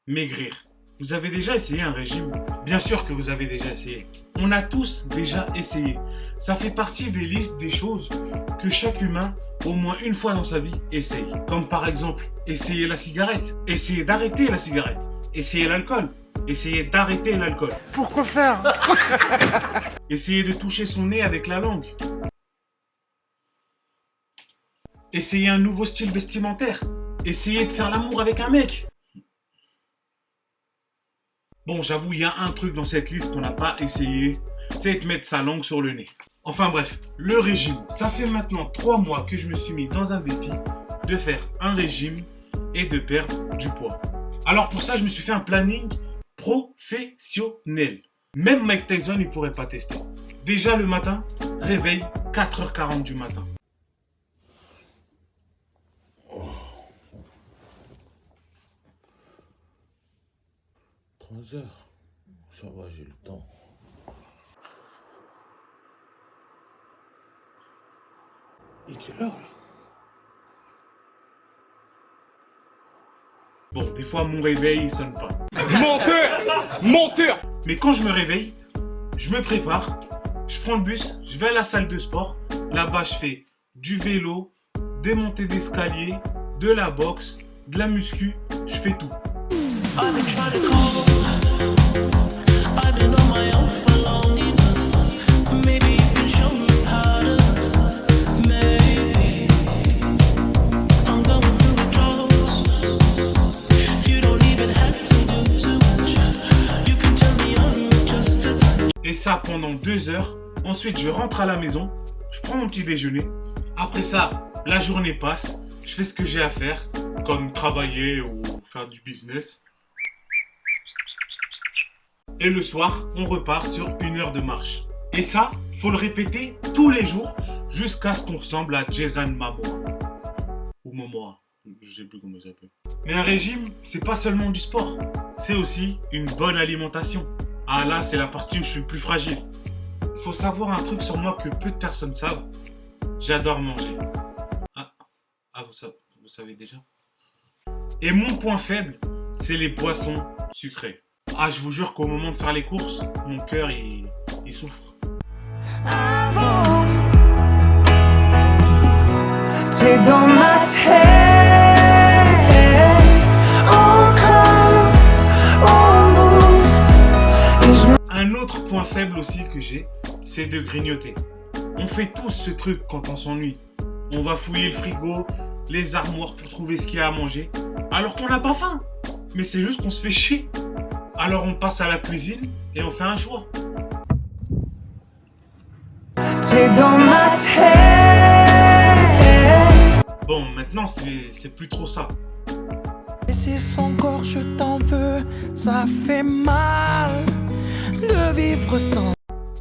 Maigrir. Vous avez déjà essayé un régime? Bien sûr que vous avez déjà essayé. On a tous déjà essayé. Ça fait partie des listes des choses que chaque humain, au moins une fois dans sa vie, essaye. Comme par exemple, essayer la cigarette. Essayer d'arrêter la cigarette. Essayer l'alcool. Essayer d'arrêter l'alcool. Pourquoi faire? Essayer de toucher son nez avec la langue. Essayer un nouveau style vestimentaire. Essayer de faire l'amour avec un mec. Bon, j'avoue, il y a un truc dans cette liste qu'on n'a pas essayé, c'est de mettre sa langue sur le nez. Enfin bref, le régime. Ça fait maintenant 3 mois que je me suis mis dans un défi de faire un régime et de perdre du poids. Alors pour ça, je me suis fait un planning professionnel. Même Mike Tyson, il pourrait pas tester. Déjà le matin, réveil 4h40 du matin. 3 heures, ça va, j'ai le temps. Et quelle heure? Bon, des fois mon réveil il sonne pas. Menteur! Menteur! Mais quand je me réveille, je me prépare, je prends le bus, je vais à la salle de sport. Là-bas, je fais du vélo, des montées d'escalier, de la boxe, de la muscu, je fais tout. Et ça pendant 2 heures. Ensuite, je rentre à la maison, je prends mon petit déjeuner. Après ça, la journée passe, je fais ce que j'ai à faire, comme travailler ou faire du business. Et le soir, on repart sur 1 heure de marche. Et ça, faut le répéter tous les jours jusqu'à ce qu'on ressemble à Jason Momoa. Ou Momoa, je sais plus comment il s'appelle. Mais un régime, c'est pas seulement du sport, c'est aussi une bonne alimentation. Ah là, c'est la partie où je suis le plus fragile. Il faut savoir un truc sur moi que peu de personnes savent. J'adore manger. Vous savez déjà. Et mon point faible, c'est les boissons sucrées. Ah, je vous jure qu'au moment de faire les courses, mon cœur, il souffre. T'es dans ma tête, encore en boucle. Un autre point faible aussi que j'ai, c'est de grignoter. On fait tous ce truc quand on s'ennuie. On va fouiller le frigo, les armoires pour trouver ce qu'il y a à manger, alors qu'on n'a pas faim. Mais c'est juste qu'on se fait chier. Alors on passe à la cuisine et on fait un choix. T'es dans ma tête. Bon, maintenant c'est plus trop ça. Et c'est son corps, je t'en veux, ça fait mal de vivre sans.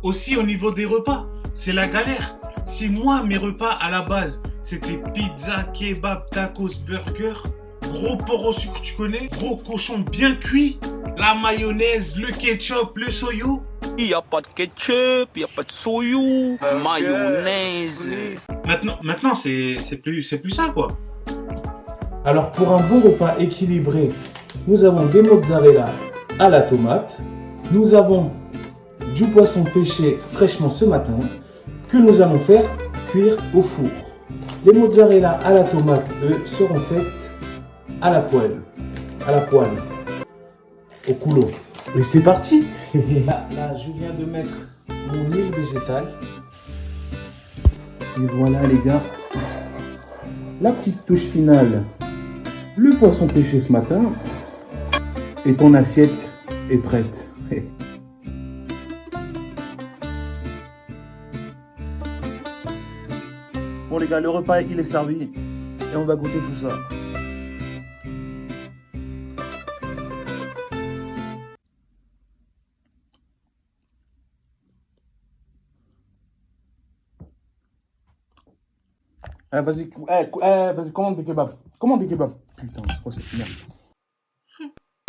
Aussi au niveau des repas, c'est la galère. Si moi mes repas à la base c'était pizza, kebab, tacos, burger, gros porc au sucre tu connais, gros cochon bien cuit, la mayonnaise, le ketchup, le soyo. Il n'y a pas de ketchup, il n'y a pas de soyou, mayonnaise. Maintenant c'est plus ça quoi. Alors pour un bon repas équilibré, nous avons des mozzarella à la tomate, nous avons du poisson pêché fraîchement ce matin que nous allons faire cuire au four. Les mozzarella à la tomate, eux, seront faites à la poêle, au couteau. Et c'est parti. Là, je viens de mettre mon huile végétale. Et voilà les gars, la petite touche finale, le poisson pêché ce matin. Et ton assiette est prête. Bon les gars, le repas il est servi et on va goûter tout ça. Vas-y, commande des kebabs. Putain, je crois que c'est merde.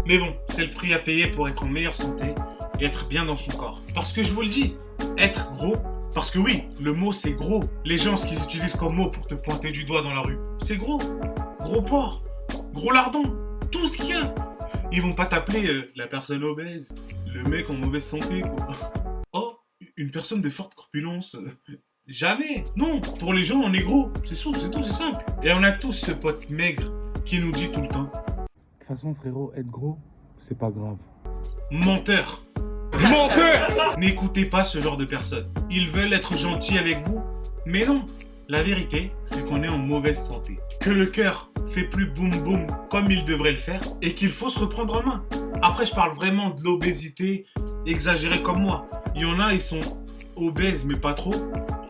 Mais bon, c'est le prix à payer pour être en meilleure santé et être bien dans son corps. Parce que je vous le dis, être gros, parce que oui, le mot c'est gros. Les gens, ce qu'ils utilisent comme mot pour te pointer du doigt dans la rue, c'est gros. Gros porc, gros lardon, tout ce qu'il y a. Ils vont pas t'appeler la personne obèse, le mec en mauvaise santé, quoi. Oh, une personne de forte corpulence. Jamais. Non, pour les gens, on est gros. C'est tout, c'est simple. Et on a tous ce pote maigre qui nous dit tout le temps. De toute façon, frérot, être gros, c'est pas grave. Menteur. Menteur. N'écoutez pas ce genre de personnes. Ils veulent être gentils avec vous, mais non. La vérité, c'est qu'on est en mauvaise santé. Que le cœur fait plus boum boum comme il devrait le faire et qu'il faut se reprendre en main. Après, je parle vraiment de l'obésité exagérée comme moi. Il y en a, ils sont obèses mais pas trop.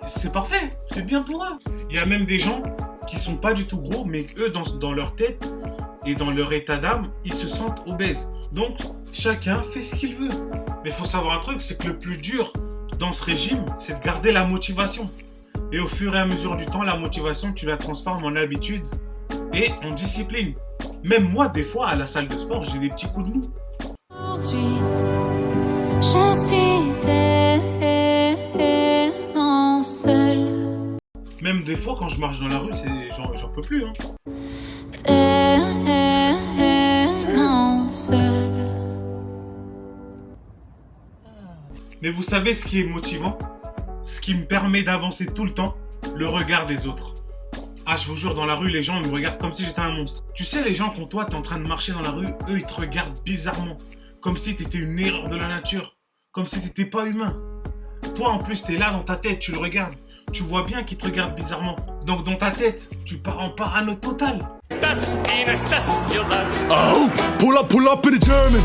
C'est parfait, c'est bien pour eux. Il y a même des gens qui sont pas du tout gros, mais eux, dans leur tête et dans leur état d'âme, ils se sentent obèses. Donc, chacun fait ce qu'il veut. Mais il faut savoir un truc, c'est que le plus dur dans ce régime, c'est de garder la motivation. Et au fur et à mesure du temps, la motivation, tu la transformes en habitude et en discipline. Même moi, des fois, à la salle de sport, j'ai des petits coups de mou. Aujourd'hui, je suis tellement seule. Même des fois, quand je marche dans la rue, j'en peux plus. Hein. Tellement seule. Mais vous savez ce qui est motivant? Ce qui me permet d'avancer tout le temps? Le regard des autres. Ah, je vous jure, dans la rue, les gens ils me regardent comme si j'étais un monstre. Tu sais, les gens, quand toi, t'es en train de marcher dans la rue, eux, ils te regardent bizarrement. Comme si t'étais une erreur de la nature. Comme si t'étais pas humain. Toi, en plus, t'es là dans ta tête, tu le regardes. Tu vois bien qu'ils te regardent bizarrement. Donc, dans ta tête, tu pars en parano total. Oh, pull up in the German.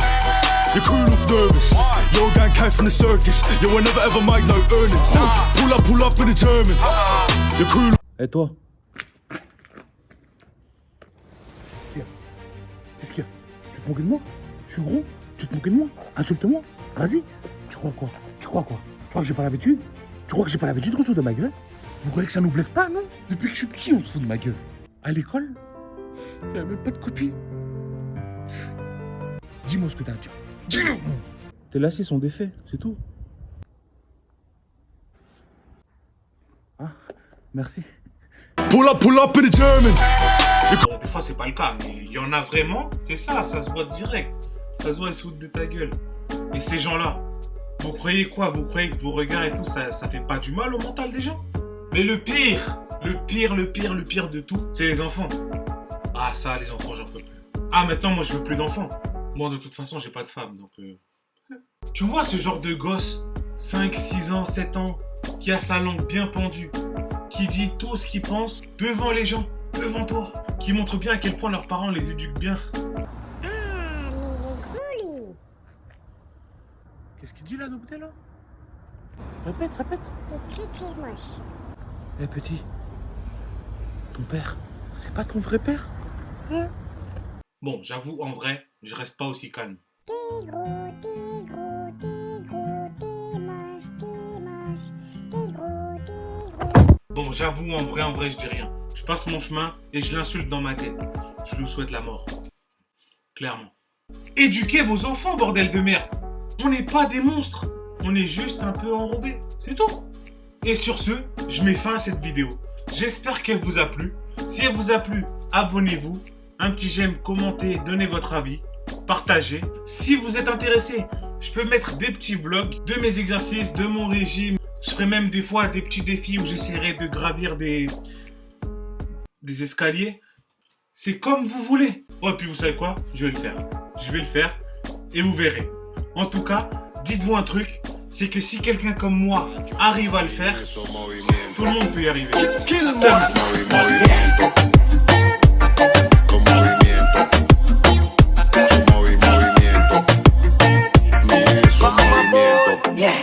Your crew look nervous. You're a gang cat from the circus. You will never ever make no earnings. Pull up in the German. Your crew. Et toi? Qu'est-ce qu'il y a? Tu te moques de moi? Je suis gros? Tu te moques de moi? Insulte-moi? Vas-y. Tu crois quoi? Tu crois que j'ai pas l'habitude? Tu crois que j'ai pas l'habitude qu'on se fout de ma gueule? Vous croyez que ça nous blesse pas, non? Depuis que je suis petit, on se fout de ma gueule. À l'école, il n'y a même pas de copie. Dis-moi ce que t'as à dire. Dis-moi. Tes lacets sont défaits, c'est tout. Ah, merci. Pull up in the German. Bon, des fois, c'est pas le cas, mais il y en a vraiment. C'est ça se voit direct. Ça se voit, ils se foutent de ta gueule. Et ces gens-là, vous croyez quoi? Vous croyez que vos regards et tout, ça fait pas du mal au mental des gens? Mais le pire de tout, c'est les enfants. Ah, ça, les enfants, j'en peux plus. Ah, maintenant, moi, je veux plus d'enfants. Moi, de toute façon, j'ai pas de femme, donc... Tu vois ce genre de gosse, 5, 6 ans, 7 ans, qui a sa langue bien pendue, qui dit tout ce qu'il pense devant les gens, devant toi, qui montre bien à quel point leurs parents les éduquent bien. Ah, mais il est gros, lui. Qu'est-ce qu'il dit là, Nobté, là? Répète. T'es très moche. Eh, petit, ton père, c'est pas ton vrai père? Hein? Bon, j'avoue, en vrai, je reste pas aussi calme. T'es gros, t'es moche, t'es gros. Bon, j'avoue, en vrai, je dis rien. Je passe mon chemin et je l'insulte dans ma tête. Je lui souhaite la mort. Clairement. Éduquez vos enfants, bordel de merde. On n'est pas des monstres. On est juste un peu enrobés. C'est tout. Et sur ce, je mets fin à cette vidéo. J'espère qu'elle vous a plu. Si elle vous a plu, abonnez-vous. Un petit j'aime, commentez, donnez votre avis. Partagez. Si vous êtes intéressé, je peux mettre des petits vlogs de mes exercices, de mon régime. Je ferai même des fois des petits défis où j'essaierai de gravir des escaliers. C'est comme vous voulez. Oh, et puis vous savez quoi? Je vais le faire. Je vais le faire et vous verrez. En tout cas, dites-vous un truc, c'est que si quelqu'un comme moi arrive à le faire, tout le monde peut y arriver. Yeah.